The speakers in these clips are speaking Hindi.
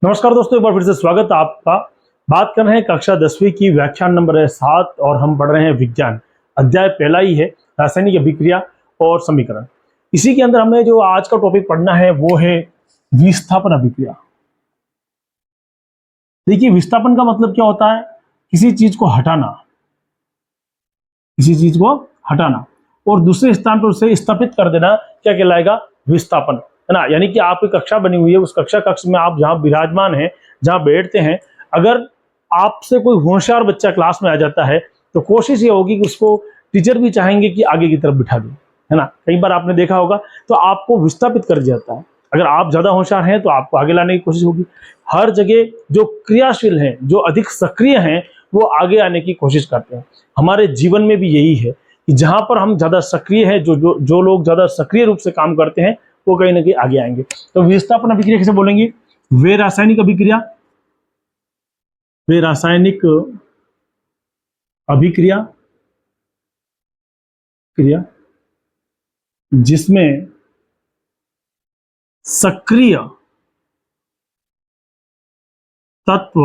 नमस्कार दोस्तों, एक बार फिर से स्वागत है आपका। बात कर रहे हैं कक्षा 10वीं की, व्याख्यान नंबर है 7 और हम पढ़ रहे हैं विज्ञान। अध्याय पहला ही है रासायनिक अभिक्रिया और समीकरण। इसी के अंदर हमें जो आज का टॉपिक पढ़ना है वो है विस्थापन अभिक्रिया। देखिए, विस्थापन का मतलब क्या होता है? किसी चीज को हटाना, किसी चीज को हटाना और दूसरे स्थान पर उसे स्थापित कर देना क्या कहलाएगा? विस्थापन, है ना। यानी कि आपकी कक्षा बनी हुई है, उस कक्ष में आप जहां विराजमान हैं, जहां बैठते हैं, अगर आपसे कोई होशियार बच्चा क्लास में आ जाता है तो कोशिश ये होगी कि उसको टीचर भी चाहेंगे कि आगे की तरफ बिठा दें, है ना। कई बार आपने देखा होगा, तो आपको विस्थापित कर दिया जाता है। अगर आप ज्यादा होशियार हैं तो आपको आगे लाने की कोशिश होगी। हर जगह जो क्रियाशील हैं, जो अधिक सक्रिय हैं, वो आगे आने की कोशिश करते हैं। हमारे जीवन में भी यही है कि जहां पर हम ज्यादा सक्रिय हैं, जो लोग ज्यादा सक्रिय रूप से काम करते हैं, वो कहीं ना कहीं आगे आएंगे। तो विस्थापन अभिक्रिया कैसे बोलेंगे? वे रासायनिक अभिक्रिया, वे रासायनिक अभिक्रिया क्रिया जिसमें सक्रिय तत्व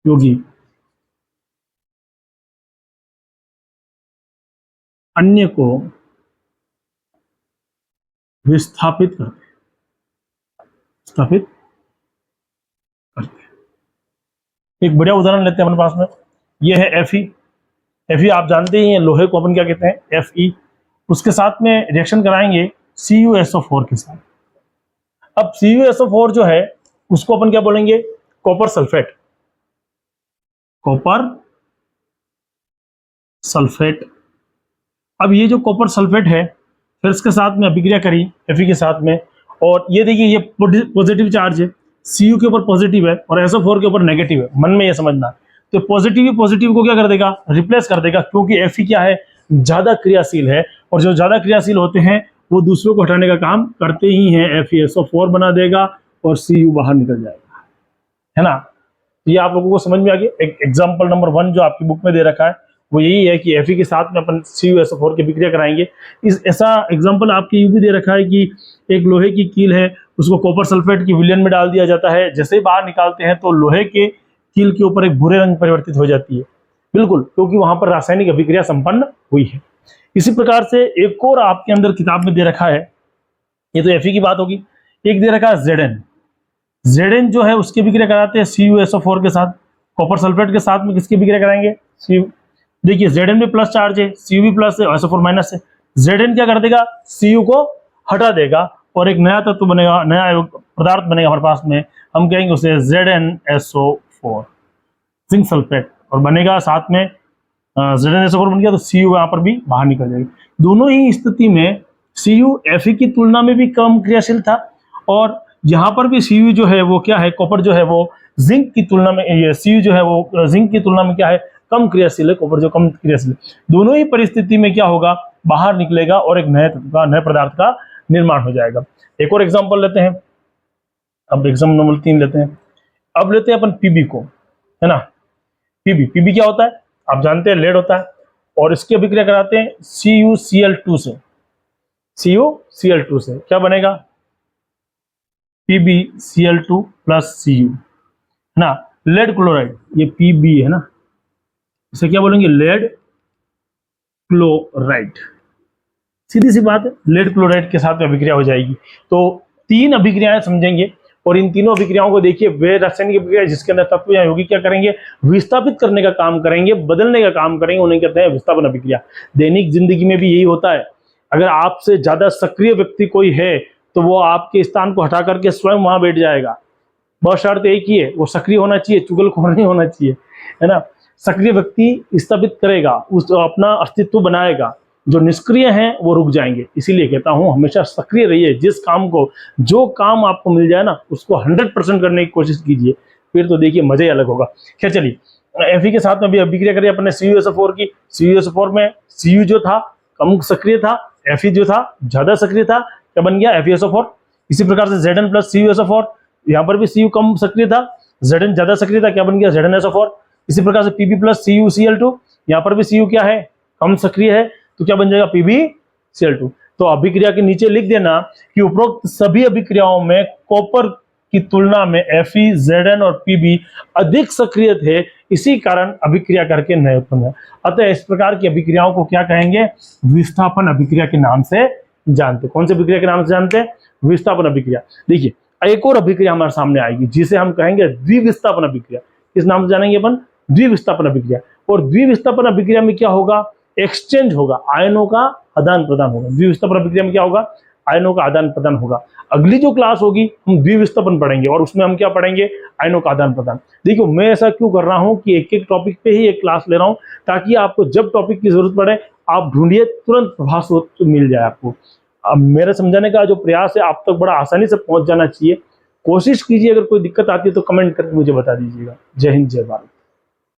योगी अन्य को विस्थापित करते हैं, स्थापित करते हैं। एक बढ़िया उदाहरण लेते हैं अपने पास में। यह है Fe। Fe आप जानते ही हैं, लोहे को अपन क्या कहते हैं? Fe। उसके साथ में रिएक्शन कराएंगे CuSO4 के साथ। अब CuSO4 जो है उसको अपन क्या बोलेंगे? Copper sulphate. Copper sulphate. अब ये जो कॉपर सल्फेट है, फिर इसके साथ में अभिक्रिया करी Fe के साथ में, और ये देखिए, ये पॉजिटिव चार्ज है, Cu के ऊपर पॉजिटिव है और SO4 के ऊपर नेगेटिव है। मन में ये समझना, तो पॉजिटिव ही पॉजिटिव को क्या कर देगा? रिप्लेस कर देगा, क्योंकि Fe क्या है? ज्यादा क्रियाशील है, और जो ज्यादा क्रियाशील होते हैं वो दूसरों को हटाने का काम करते ही हैं। FeSO4 बना देगा और Cu बाहर निकल जाएगा, है ना। ये आप लोगों को समझ में आ गया। एक एग्जाम्पल नंबर 1 जो आपकी बुक में दे रखा है वो यही है कि Fe के साथ में अपन CuSO4 की अभिक्रिया कराएंगे। इस ऐसा एग्जाम्पल आपके यू भी दे रखा है कि एक लोहे की कील है, उसको कॉपर सल्फेट की विलयन में डाल दिया जाता है। जैसे ही बाहर निकालते हैं तो लोहे के कील के ऊपर एक भूरे रंग परिवर्तित हो जाती है, बिल्कुल, क्योंकि वहां पर रासायनिक अभिक्रिया संपन्न हुई है। इसी प्रकार से एक और आपके अंदर किताब में दे रखा है, ये तो Fe की बात होगी। एक दे रखा है Zn। Zn जो है उसकी अभिक्रिया कराते हैं CuSO4 के साथ। कॉपर सल्फेट के साथ में किसकी अभिक्रिया कराएंगे? Cu। देखिए, Zn में प्लस चार्ज है, Cu भी प्लस है, SO4 माइनस है। Zn क्या कर देगा? Cu को हटा देगा और एक नया तत्व बनेगा, नया पदार्थ बनेगा हमारे पास में। हम कहेंगे उसे ZnSO4, जिंक सल्फेट, और बनेगा साथ में ZnSO4 बन गया, तो Cu यहाँ पर भी बाहर निकल जाएगा। दोनों ही स्थिति में Cu Fe की तुलना में भी कम क्रियाशील था, और यहाँ पर भी Cu जो है वो क्या है? कॉपर जो है वो जिंक की तुलना में, ये Cu जो है वो जिंक की तुलना में क्या है? कम क्रियाशील है। कॉपर जो कम क्रियाशील है। दोनों ही परिस्थिति में क्या होगा? बाहर निकलेगा और एक नए पदार्थ का निर्माण हो जाएगा। एक और एग्जांपल लेते हैं। अब एग्जाम्पल नंबर 3 लेते हैं। अब लेते हैं अपन Pb को, है ना। Pb क्या होता है? आप जानते हैं, लेड होता है, और इसकी अभिक्रिया कराते हैं CuCl2 से। CuCl2 से क्या बनेगा? PbCl2 प्लस Cu, है ना। लेड क्लोराइड, ये Pb है ना, इसे क्या बोलेंगे? Lead chloride. सीधी सी बात है, लेड क्लोराइड के साथ अभिक्रिया हो जाएगी। तो 3 अभिक्रियाएं समझेंगे, और इन तीनों अभिक्रियाओं को देखिए, वे रासायनिक अभिक्रिया जिसके अंदर तत्व या यौगिक क्या करेंगे? विस्थापित करने का काम करेंगे, बदलने का काम करेंगे, उन्हें कहते हैं विस्थापन अभिक्रिया। दैनिक जिंदगी में भी यही होता है। अगर आपसे ज्यादा सक्रिय व्यक्ति कोई है तो वो आपके स्थान को हटा करके स्वयं वहां बैठ जाएगा। बहुत शर्त एक ही है, वो सक्रिय होना चाहिए, चुगलखोर नहीं होना चाहिए, है ना। सक्रिय व्यक्ति स्थापित करेगा, उस अपना अस्तित्व बनाएगा। जो निष्क्रिय हैं वो रुक जाएंगे। इसीलिए कहता हूं, हमेशा सक्रिय रहिए। जिस काम को, जो काम आपको मिल जाए ना, उसको 100% करने की कोशिश कीजिए, फिर तो देखिए मजा ही अलग होगा। खैर चलिए, Fe के साथ में भी अभिक्रिया करिए अपने CuSO4 की। CuSO4 में Cu जो था कम सक्रिय था, Fe जो था ज्यादा सक्रिय था, क्या बन गया? FeSO4। इसी प्रकार से Zn प्लस CuSO4, यहाँ पर भी Cu कम सक्रिय था, Zn ज्यादा सक्रिय था, क्या बन गया? ZnSO4। इसी प्रकार से Pb प्लस CuCl2, यहाँ पर भी Cu क्या है? कम सक्रिय है, तो क्या बन जाएगा? PbCl2। तो अभिक्रिया के नीचे लिख देना कि उपरोक्त सभी अभिक्रियाओं में कॉपर की तुलना में Fe, Zn और Pb अधिक सक्रिय थे, इसी कारण अभिक्रिया करके नहीं उत्पन्न है। अतः इस प्रकार की अभिक्रियाओं को क्या कहेंगे? विस्थापन अभिक्रिया के नाम से जानते। कौन सी अभिक्रिया के नाम से जानते हैं? विस्थापन अभिक्रिया। देखिए, एक और अभिक्रिया हमारे सामने आएगी जिसे हम कहेंगे द्विविस्थापन अभिक्रिया। किस नाम से जानेंगे अपन? द्विविस्थापन अभिक्रिया। और द्विविस्थापन अभिक्रिया में क्या होगा? एक्सचेंज होगा, आयनों का आदान प्रदान होगा। द्विविस्थापन अभिक्रिया में क्या होगा? आयनों का आदान प्रदान होगा। अगली जो क्लास होगी हम द्विविस्थापन पढ़ेंगे और उसमें हम क्या पढ़ेंगे? आयनों का आदान प्रदान। देखो, मैं ऐसा क्यों कर रहा हूं कि एक एक टॉपिक पे ही एक क्लास ले रहा हूं, ताकि आपको जब टॉपिक की जरूरत पड़े आप ढूंढिए, तुरंत प्रभास मिल जाए आपको। अब मेरे समझाने का जो प्रयास है आप तक बड़ा आसानी से पहुंच जाना चाहिए। कोशिश कीजिए, अगर कोई दिक्कत आती है तो कमेंट करके मुझे बता दीजिएगा। जय हिंद, जय भारत।